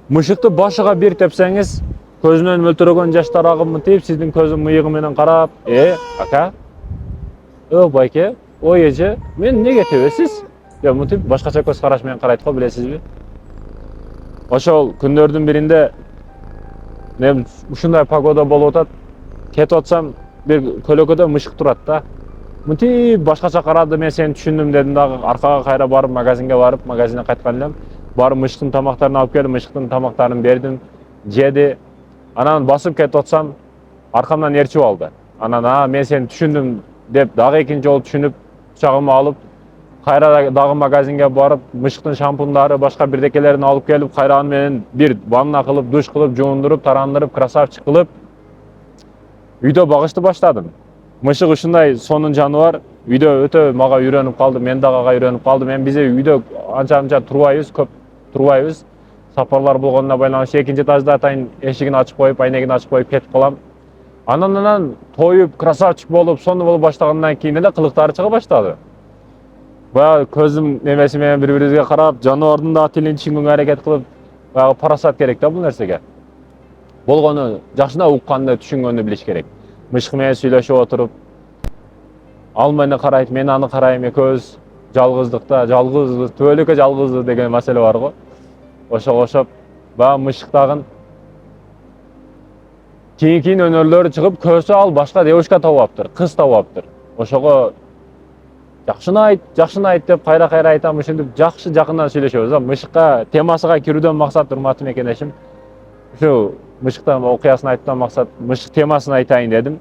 Мышыкты башыга бир тепсеңиз, көзүнөн мөлтөрөгөн жаштар агып мынтип сиздин көзүн мыйыгы менен карап, ака, байке, ой эже, мен эмнеге тебесиз? Деп мынтип башкача көз караш менен карайт го, билесизби? Ошол күндөрдүн биринде мен ушундай погода болуп атат, кетип атсам бир көлөкөдө мышык турат да. Мынтип башкача карады, мен сени түшүндүм дедим дагы, аркага кайра барып магазинден кайткан элем. Барып мышыктын тамактарын алып келип, мышыктын тамактарын бердим, жеди. Анан басып кетип атсам, аркамдан ээрчип алды. Анан мен сени түшүндүм деп дагы экинчи жолу түшүнүп, кучагыма алып, кайра дагы магазинге барып, мышыктын шампундары, башка бирдекелерин алып келип, кайра аны менен бир ванна кылып, душ кылып, жуундуруп, тарандырып, красавчик кылып, үйдө багышты баштадым. Мышык ушундай сонун жаныбар, үйдө өтө мага үйрөнүп калды, мен дагы ага үйрөнүп калдым. Эми биз үйдө анча турбайбыз, көп турбайбыз. Сапарлар болгонуна байланыштуу экинчи этажда атайын эшигин ачып коюп, айнегин ачып коюп кетип калам. Анан тоюп, красавчик болуп, сонун болуп баштагандан кийин эле кылыктары чыга баштады. Баягы көзүм немеси менен бири-бирибизге карап, жаныбардын да тилин түшүнгөнгө аракет кылып, баягы парасат керек да бул нерсеге. Болгону жакшына укканды, түшүнгөндү билиш керек. Мышык менен сүйлөшүп отуруп, ал мени карайт, мен аны карайм, экөөбүз жалгыздыкта, түбөлүккө жалгызбыз деген маселе бар го. Ошого окшоп, баягы мышык дагы кийин өнөрлөрү чыгып, көрсө ал башка девушка табаптыр, кыз табаптыр. Ошого жакшына айт деп кайра айтам, ушинтип жакшы жакындан сүйлөшөбүз. Мышыкка темасыга кирүүдөн максат, урматтуу мекендешим, ушу мышыктан окуясын айтуудан максат, мышык темасын айтайын дедим.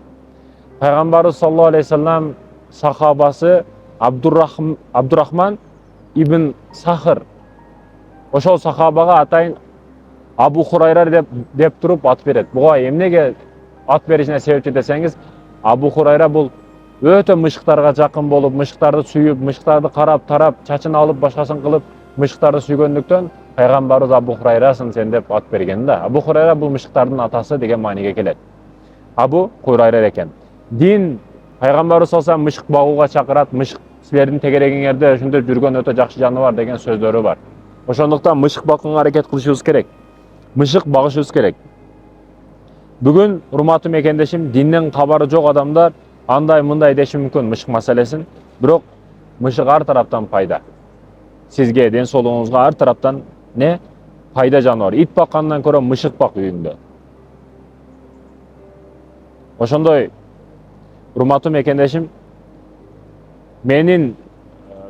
Пайгамбарыбыз саллаллаху алейхи вассалам сахабасы Абдурахман ибн Сахыр, ошол сахабага атайын Абу Хурайра деп туруп ат берет. Буга эмнеге ат беришине себепчи десеңиз, Абу Хурайра бул өтө мышыктарга жакын болуп, мышыктарды сүйүп, мышыктарды карап, тарап, чачын алып, башкасын кылып, мышыктарды сүйгөндүктөн пайгамбарыбыз Абу Хурайрасың сен деп ат берген да. Абу Хурайра бул мышыктардын атасы деген мааниге келет. Абу Хурайра экен. Дин пайгамбарыбыз саллаллаху алейхи вассалам мышык багууга чакырат, мышык силердин тегерегиңерде ошентип жүргөн өтө жакшы жаныбар деген сөздөрү бар. Ошондуктан мышык бакканга аракет кылышыбыз керек. Мышык багышыбыз керек. Бүгүн урматтуу мекендешим, динден кабары жок адамдар андай мындай деши мүмкүн мышык маселесин, бирок мышык ар тараптан пайда. Сизге, ден соолугуңузга ар тараптан пайда жаныбар. Ит баккандан көрө мышык бак үйүңдө. Ошондой урматтуу мекендешим, менин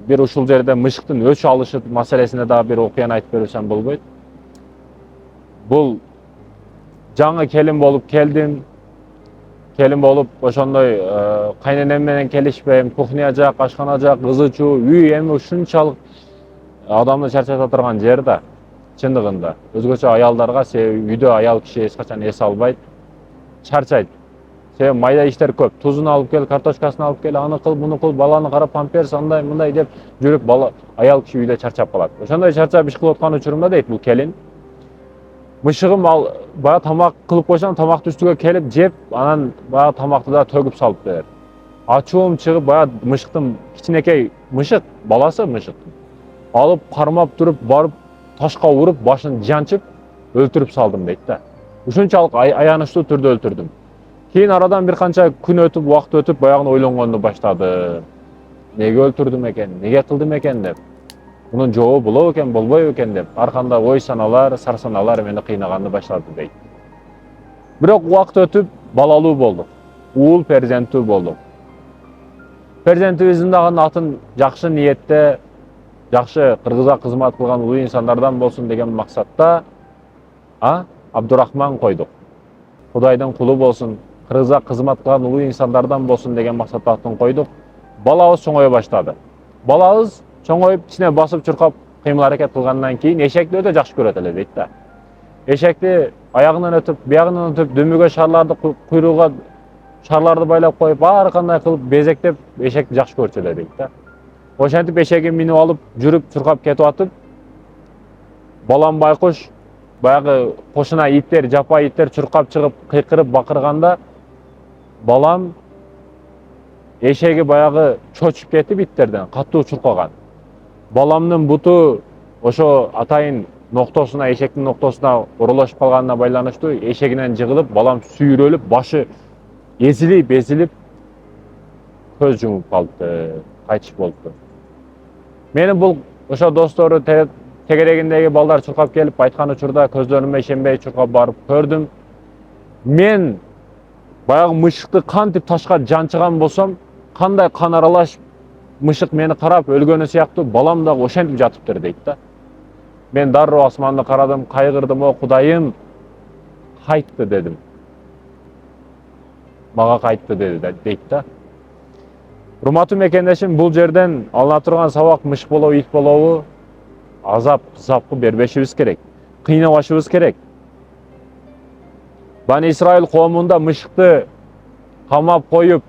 бир ушул жерде мышыктын өч алышы маселесине дагы бир окуяны айтып берсем болбойт. Бул жаңы келин болуп келдим. Келин болуп, ошондой кайненем менен келишпейм, кухня жак, ашкана жак, кызы чуу, үй эми ушунчалык адамды чарчата турган жер да, чындыгында. Өзгөчө аялдарга, себеби үйдө аял киши эч качан эс албайт, чарчайт. Себеби майда иштер көп. Тузун алып кел, картошкасын алып кел, аны кыл, муну кыл, баланы карап, памперс андай мындай деп жүрүп, аял киши үйдө чарчап калат. Ошондой чарчап иш кылып аткан учурумда дейт бул келин, мышыгым ал баягы тамак кылып койсом, тамакты үстүгө келип жеп, анан баягы тамакты да төгүп салып берет. Ачуум чыгып, баягы мышыктын кичинекей мышык, баласы мышыктын. Алып кармап туруп, барып ташка уруп, башын жанчып, өлтүрүп салдым дейт да. Ушунчалык аянычтуу түрдө өлтүрдүм. Кийин арадан бир канча күн өтүп, убакыт өтүп, баягы ойлонгонду баштадым. Неге өлтүрдүм экен, неге кылдым экен деп. Bunun жообу болобу экен, болбойбу экен деп, ар кандай ой саналар, сар саналар мени кыйнаганды баштады дейт. Бирок убакыт өтүп, балалуу болдук. Уул перзенттүү болдук. Перзентибиздин дагы атын жакшы ниетте, жакшы кыргызга кызмат кылган улуу инсандардан болсун деген максатта Абдурахман койдук. Кудайдын кулу болсун, кыргызга кызмат кылган улуу инсандардан болсун деген максатта атын койдук. Балабыз чоңое баштады. Балабыз чоңоюп, ичине басып чуркап кыймыл аракет кылгандан кийин эшекти өтө жакшы көрөт эле дейт да. Эшекти аягынан өтүп, биягынан өтүп, дөмөгө шарларды, куйругуга шарларды байлап коюп, ар кандай кылып безектеп эшекти жакшы көрчү эле дейт да. Ошентип эшегин минип алып, жүрүп чуркап кетип атып, балам байкуш баягы кошуна иттер, жапа иттер чуркап чыгып, кыйкырып бакырганда, балам эшеги баягы чочуп кетип иттерден, катуу чуркаган. Баламдын буту ошо атайын ноктосуна, эшектин ноктосуна оролошуп калганына байланыштуу эшегинен жыгылып, балам сүйрөлүп, башы ezilip көз жумуп калыптыр, кайтыш болуптур. Менин бул ошо достору тегерегиндеги балдар чуркап келип айткан учурда көздөрүмө ишенбей чуркап барып көрдүм. Мен баягы мышыкты кантип ташка жанчыган болсом, кандай кан аралаш мышык мени карап өлгөнү сыяктуу, балам дагы ошентип жатыптыр дейт да. Мен дароо асманды карадым, кайгырдым, о Кудайым, кайтты дедим. Мага кайтты дейт да. Урматтуу мекендешим, бул жерден алына турган сабак мышык болобу, ит болобу, азап, запкы бербешибиз керек. Кыйнабашыбыз керек. Бани Исраил коомунда мышыкты камап коюп,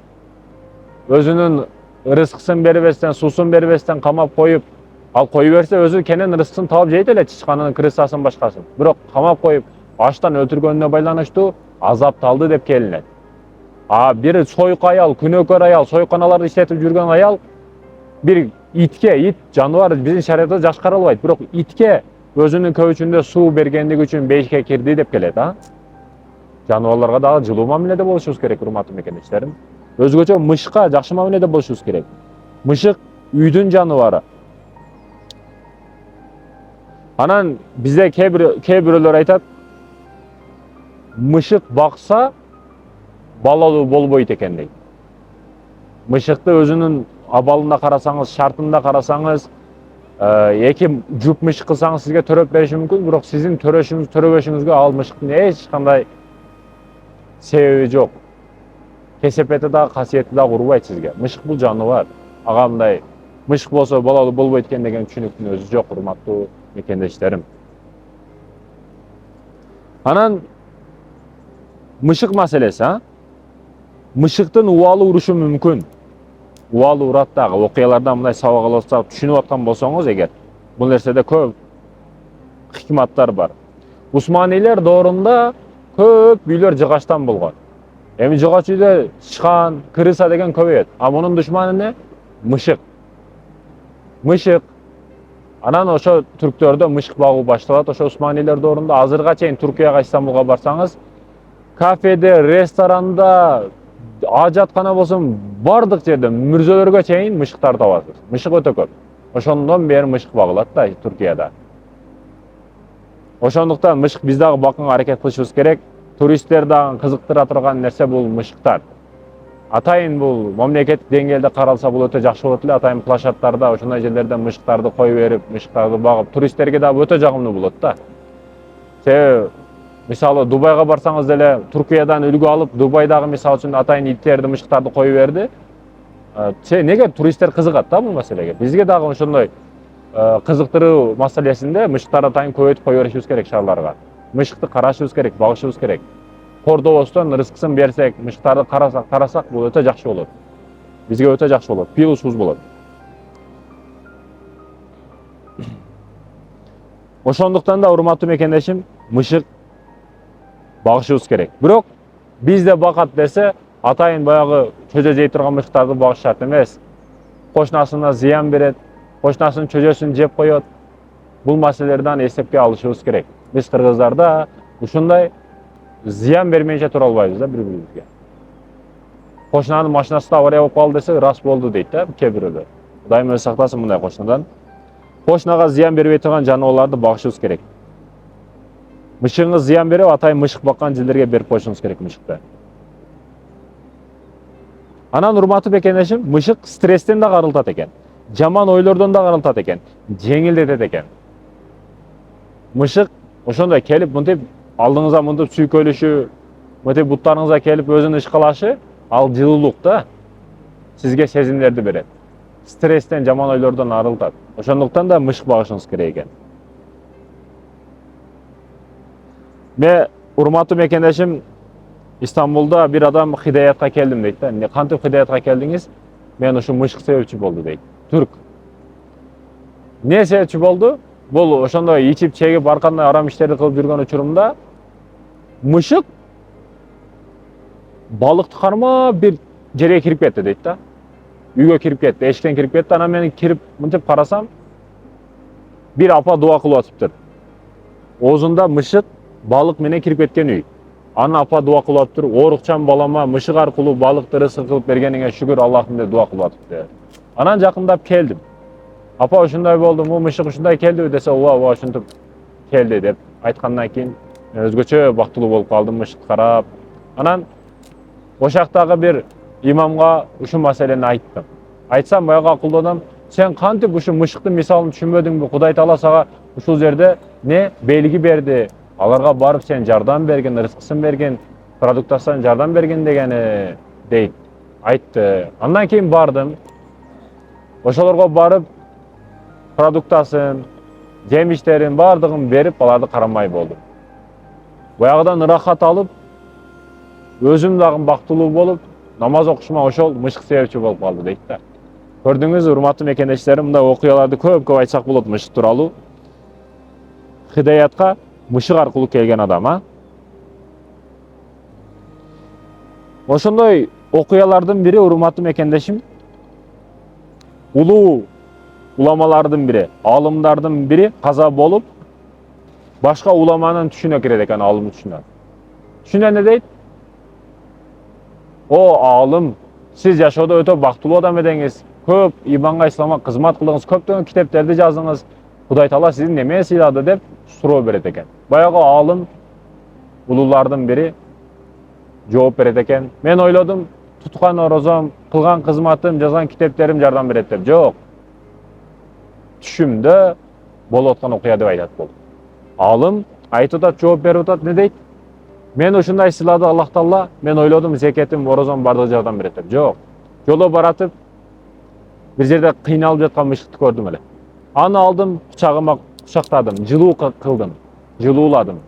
өзүнүн рызкысын бербестен, суусун бербестен камап коюп, ал кое берсе өзү кенен рызкысын таап жейт эле, чычканын, крысасын, башкасын. Бирок камап коюп, аштан өлтүргөнүнө байланыштуу азапты алды деп келинет. Бир сойук аял, күнөөкөр аял, сойканаларды иштетип жүргөн аял бир итке, ит жаныбар биздин шариятта жакшы каралбайт, бирок итке өзүнүн көбүчүндө суу бергендиги үчүн бейишке кирди деп келет, Жаныбарларга дагы жылуу мамиледе болушубуз керек, урматтуу мекендештерим. Өзгөчө мышыкка жакшы мамиледе болушубуз керек. Мышык үйдүн жаныбары. Анан бизде кээ бирөөлөр айтат, мышык бакса балалуу болбойт экен дейт. Мышыкты өзүнүн абалында карасаңыз, шартында карасаңыз, эки жуп мышык кылсаңыз сизге төрөп бериши мүмкүн, бирок сиздин төрөбөшүңүзгө ал мышыктын эч кандай себеби жок. Кесепети дагы, касиети дагы урбайт сизге. Мышык бул жаныбар. Ага мындай мышык болсо балалуу болбойт экен деген түшүнүктүн өзү жок, урматтуу мекендештерим. Анан мышык маселеси, мышыктын убалы урушу мүмкүн. Убалы урат дагы. Окуялардан мындай сабак алып атсак, түшүнүп аткан болсоңуз эгер, бул нерседе көп хикматтар бар. Усманилер доорунда көп үйлөр жыгачтан болгон. Эми жыгач үйдө чычкан, крыса деген көбөйөт. Мунун душманы эмне? Мышык. Мышык. Анан ошо түрктөрдө мышык багуу башталат. Ошо Усманилер доорунда азырга чейин Туркияга, Истанбулга барсаңыз, кафеде, ресторанда, ажаткана болсун, бардык жерде мүрзөлөргө чейин мышыктарды табасыз. Мышык өтө көп. Ошондон бери мышык багылат да Туркияда. Ошондуктан мышык биз дагы бакканга аракет кылышыбыз керек. Туристтер дагы кызыктыра турган нерсе бул мышыктар. Атайын бул мамлекеттик деңгээлде каралса бул өтө жакшы болот эле. Атайын плашаттарда, ошондой жерлерде мышыктарды коюп берип, мышыктарды багып, туристтерге дагы өтө жагымдуу болот да. Себеби мисалы Дубайга барсаңыз деле Туркиядан үлгү алып, Дубайдагы мисалы үчүн атайын иттерди, мышыктарды коюп берди. Неге туристтер кызыгат да бул маселеге? Бизге дагы ошондой кызыктыруу маселесинде мышыктарды атайын көбөйтүп кое беришибиз керек шаарларга. Мышыкты карашыбыз керек, багышыбыз керек. Кордобостон рызкысын берсек, мышыктарды карасак, бул өтө жакшы болот. Бизге өтө жакшы болот, плюсубуз болот. Ошондуктан да урматтуу мекендешим, мышык багышыбыз керек. Бирок бизде бакат десе, атайын баягы чөжө жей турган мышыктарды багыш шарт эмес. Кошунасына зыян берет, кошунасынын чөжөсүн жеп коет. Бул маселелерди эсепке алышыбыз керек. Биз кыргыздарда ушундай зыян бермейинче тура албайбыз да бири-бирибизге. Кошунанын машинасында авария болуп калды десе, рас болду дейт да кээ бирөөлөр. Кудайым өзү сактасын мындай кошунадан. Кошунага зыян бербей турган жаныбарларды багышыбыз керек. Мышыгыңыз зыян берип, атайын мышык баккан жерлерге берип коюшуңуз керек мышыкты. Анан урматтуу мекендешим, мышык стресстен да арылтат экен. Жаман ойлордон да арылтат экен. Жеңилдетет экен. Мышык ошондой келип мынтип алдыңызга мынтип сүйкөлүшү, мынтип буттарыңызга келип өзүн ышкалашы, ал жылуулук да сизге сезимдерди берет. Стресстен, жаман ойлордон арылтат. Ошондуктан да мышык багышыңыз керек экен. Мен урматтуу мекендешим, Истанбулда бир адам хидаятка келдим дейт да. Кантип хидаятка келдиңиз? Мен ушу мышык себепчи болду дейт. Түрк. Не себепчи болду? Бул ошондой ичип чегип ар кандай арам иштерди кылып жүргөн учурумда мышык балыкты кармап бир жерге кирип кетти дейт да. Үйгө кирип кетти, эшиктен кирип кетти. Анан мен кирип мынтип карасам, бир апа дуа кылып атыптыр. Oozunda mышык балык менен кирип кеткен үй. Аны апа дуа кылып атыптыр. Орукчан балама мышык аркылуу балыкты рызык кылып бергениңе шүгүр, Аллахым деп дуа кылып атыптыр. Анан жакындап келдим. Апа ушундай болду, бул мышык ушундай келдиби десе, ооба ушинтип келди деп айткандан кийин өзгөчө бактылуу болуп калдым мышыкты карап. Анан ошактагы бир имамга ушул маселени айттым. Айтсам баягы акылдуу адам, сен кантип ушу мышыктын мисалын түшүнбөдүңбү? Кудай Таала сага ушул жерде не белги берди. Аларга барып сен жардам берген, рызкысын берген, продуктасын жардам берген дегени дейт. Айтты. Андан кийин бардым. Ошолорго барып продуктасын, жемиштерин бардыгын берип, аларды карамай болдум. Баягыдан ырахат алып, өзүм дагы бактылуу болуп, намаз окушума ошол мышык себепчи болуп калды дейт да. Көрдүңүз, урматтуу мекендештерим, мындай окуяларды көп айтсак болот мышык тууралуу. Хидаятка мышык аркылуу келген адам, а? Ошондой окуялардын бири, урматтуу мекендешим, улуу уламалардын бири, алымдардын бири каза болуп, башка уламанын түшүнө кирет экен, алым түшүнө. Түшүнө эмне дейт? О, алым, сиз жашоодо өтө бактылуу адам эдиңиз, көп иманга, исламга кызмат кылдыңыз, көптөгөн китептерди жаздыңыз, Кудай Таала сиздин неме сыйлады деп суроо берет экен. Баягы алым улуулардын бири жооп берет экен. Мен ойлодум, туткан орозом, кылган кызматым, жазган китептерим жардам берет деп. Жок. Түшүмдө болуп аткан окуя деп айтат болду. Алым айтып атат, жооп берип атат, не дейт? Мен ушундай сыйлады Аллах Таала, мен ойлодум зекетим, орозом бардыгы жардам берет деп. Жок. Жолдо баратып бир жерде кыйналып жаткан мышыкты көрдүм эле. Аны алдым, кучагыма кучактадым, жылуу кылдым, жылууладым.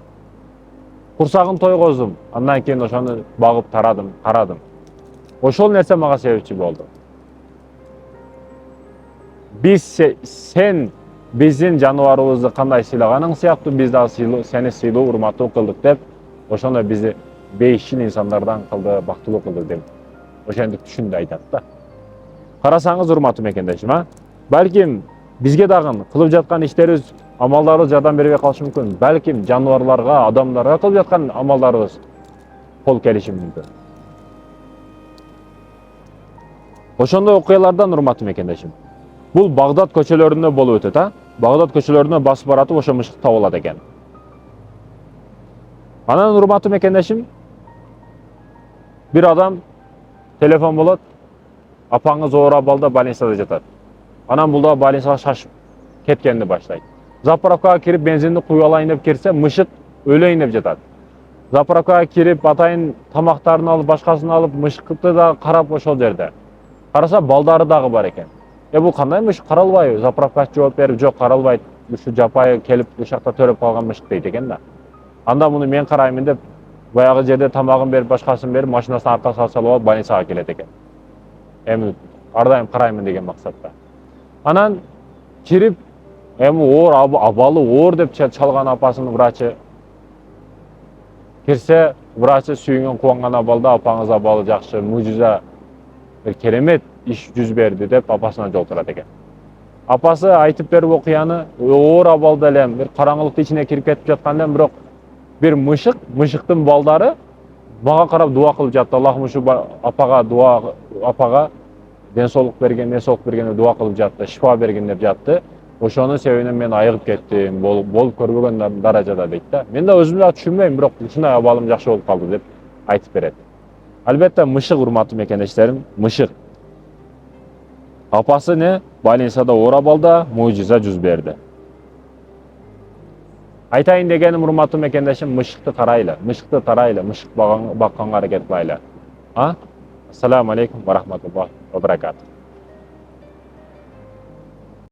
Курсагын тойгоздум. Андан кийин ошону багып тарадым, карадым. Ошол нерсе мага себепчи болду. Сен биздин жаныбарыбызды кандай сыйлаганың сыяктуу, биз дагы сени сыйлуу, урматтуу кылдык деп, ошондо бизди бейишчил инсандардан кылды, бактылуу кылды деп. Ошентип түшүндү айтат да. Карасаңыз, урматтуу мекендешим, а? Балким бизге дагы кылып жаткан иштерибиз, амалдарыбыз жардам бербей калышы мүмкүн. Балким жаныбарларга, адамдарга кылып жаткан амалдарыбыз кол келиши мүмкүн. Ошондой окуялардан, урматтуу мекендешим, бул Багдад көчөлөрүндө болуп өтөт, а? Багдад көчөлөрүнө басып баратып ошо мышык табылат экен. Анан, урматтуу мекендешим, бир адам телефон болот, апаңыз оор абалда больницада жатат. Анан бул да больницага шашып кеткенди баштайт. Заправкага кирип бензинди куюп алайын деп кирсе, мышык өлөйүн деп жатат. Заправкага кирип, атайын тамактарын алып, башкасын алып, мышыкты да карап ошол жерде. Караса, балдары дагы бар экен. Бул кандай мышык, каралбайбы? Заправкачы жооп берип, жок, каралбайт. Ушу жапайы келип, ушакта төрөп калган мышык дейт экен да. Анда муну мен караймын деп, баягы жерде тамагын берип, башкасын берип, машинасына аркасына салып алып, больницага келет экен. Эми ар дайым караймын деген максатта. Анан кирип, оор абалы оор деп чалган апасынын врачы кирсе, врачы сүйүнгөн, кубанган абалда, апаңыз абалы жакшы, мужиза, бир керемет иш жүз берди деп апасына жолтурат экен. Апасы айтып берип окуяны, оор абалда элем, бир караңгылыктын ичине кирип кетип жатканда, бирок бир мышык, мышыктын балдары мага карап дуа кылып жатты. Аллахым ушу апага ден соолук берген, деп дуа кылып жатты, шифа берген деп жатты. Ошонун себебинен мен айыгып кеттим, болуп көрбөгөн даражада дейт да. Мен да өзүм да түшүнбөйм, бирок ушундай абалым жакшы болуп калды деп айтып берет. Албетте мышык, урматтуу мекендештерим, мышык. Апасы не? Больницада оор абалда мужиза жүз берди. Айтайын дегеним, урматтуу мекендешим, мышыкты карайлы, мышыкты тарайлы, мышык бакканга аракет кылайлы. Ассаламу алейкум ва рахматуллахи ва баракатух.